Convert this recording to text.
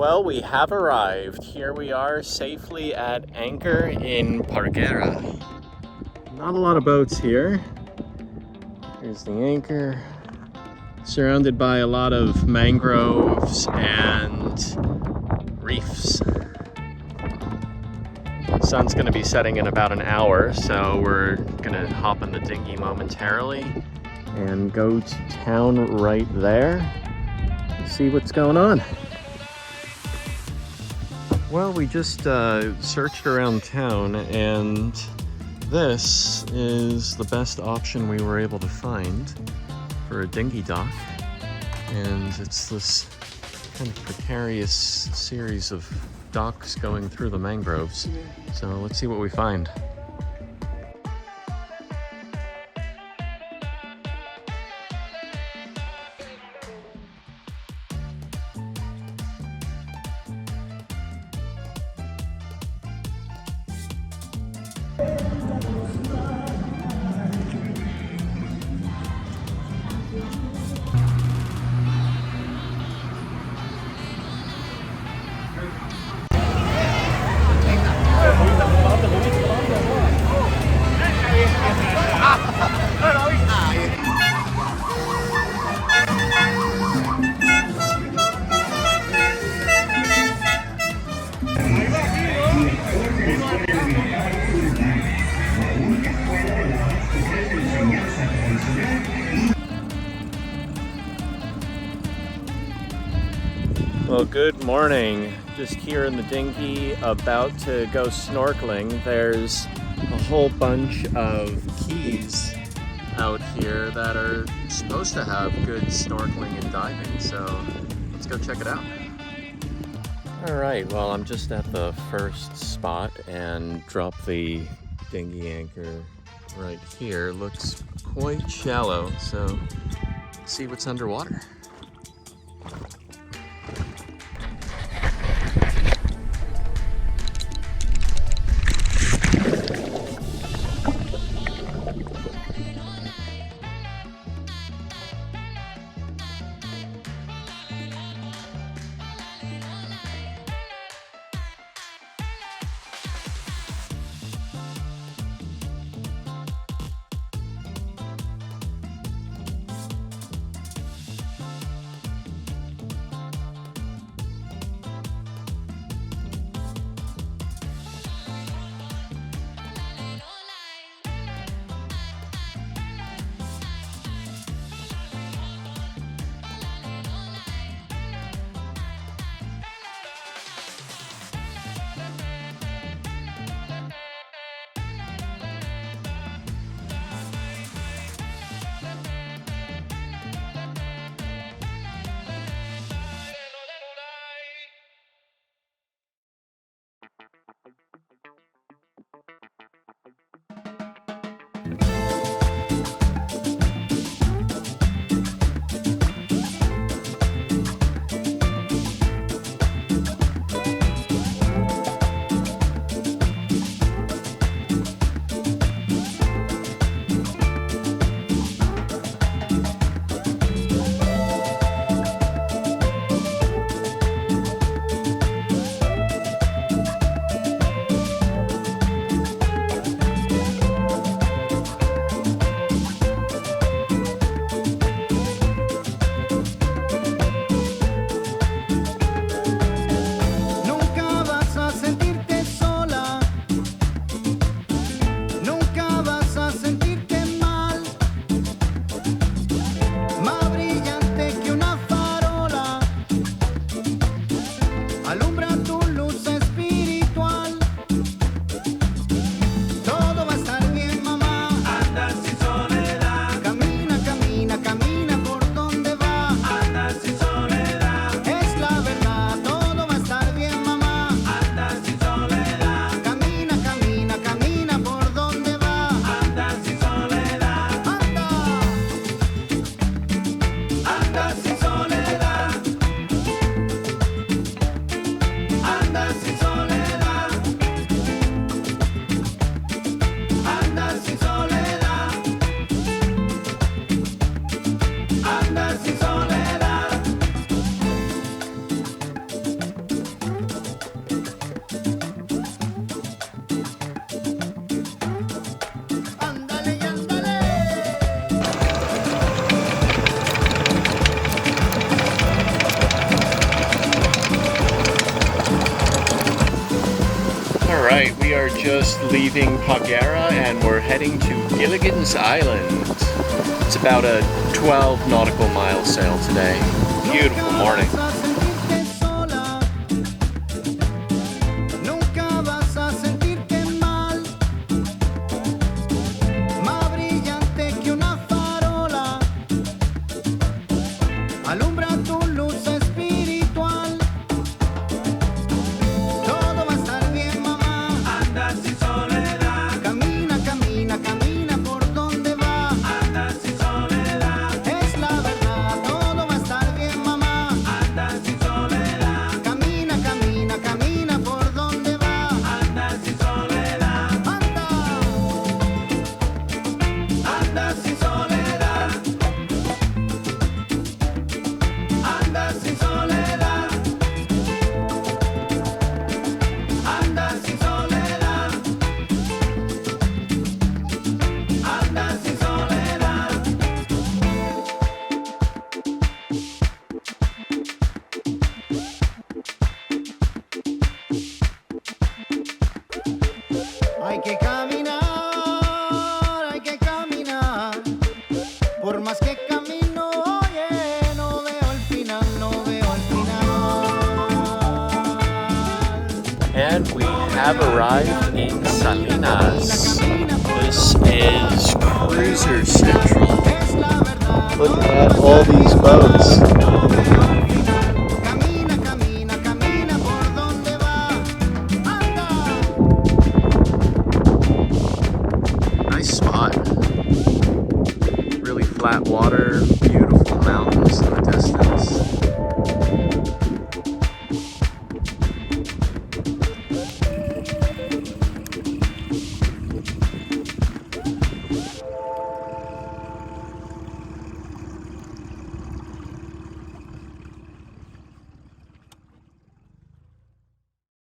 Well, we have arrived. Here we are safely at anchor in Parguera. Not a lot of boats here. Here's the anchor. Surrounded by a lot of mangroves and reefs. The sun's gonna be setting in about an hour, so we're gonna hop in the dinghy momentarily and go to town right there and see what's going on. Well, we just searched around town, and this is the best option we were able to find for a dinghy dock. And it's this kind of precarious series of docks going through the mangroves. So let's see what we find. Well, good morning. Just here in the dinghy, about to go snorkeling. There's a whole bunch of keys out here that are supposed to have good snorkeling and diving, so let's go check it out. All right, well, I'm just at the first spot and drop the dinghy anchor right here. Looks quite shallow, so let's see what's underwater. Alright, we are just leaving Parguera and we're heading to Gilligan's Island. It's about a 12 nautical mile sail today. Beautiful morning. Hay que caminar, por más que camino, oye, no veo el final, no veo el final. And we have arrived in Salinas. This is Cruiser Central. Look at all these boats. Nice spot. Really flat water, beautiful mountains in the distance.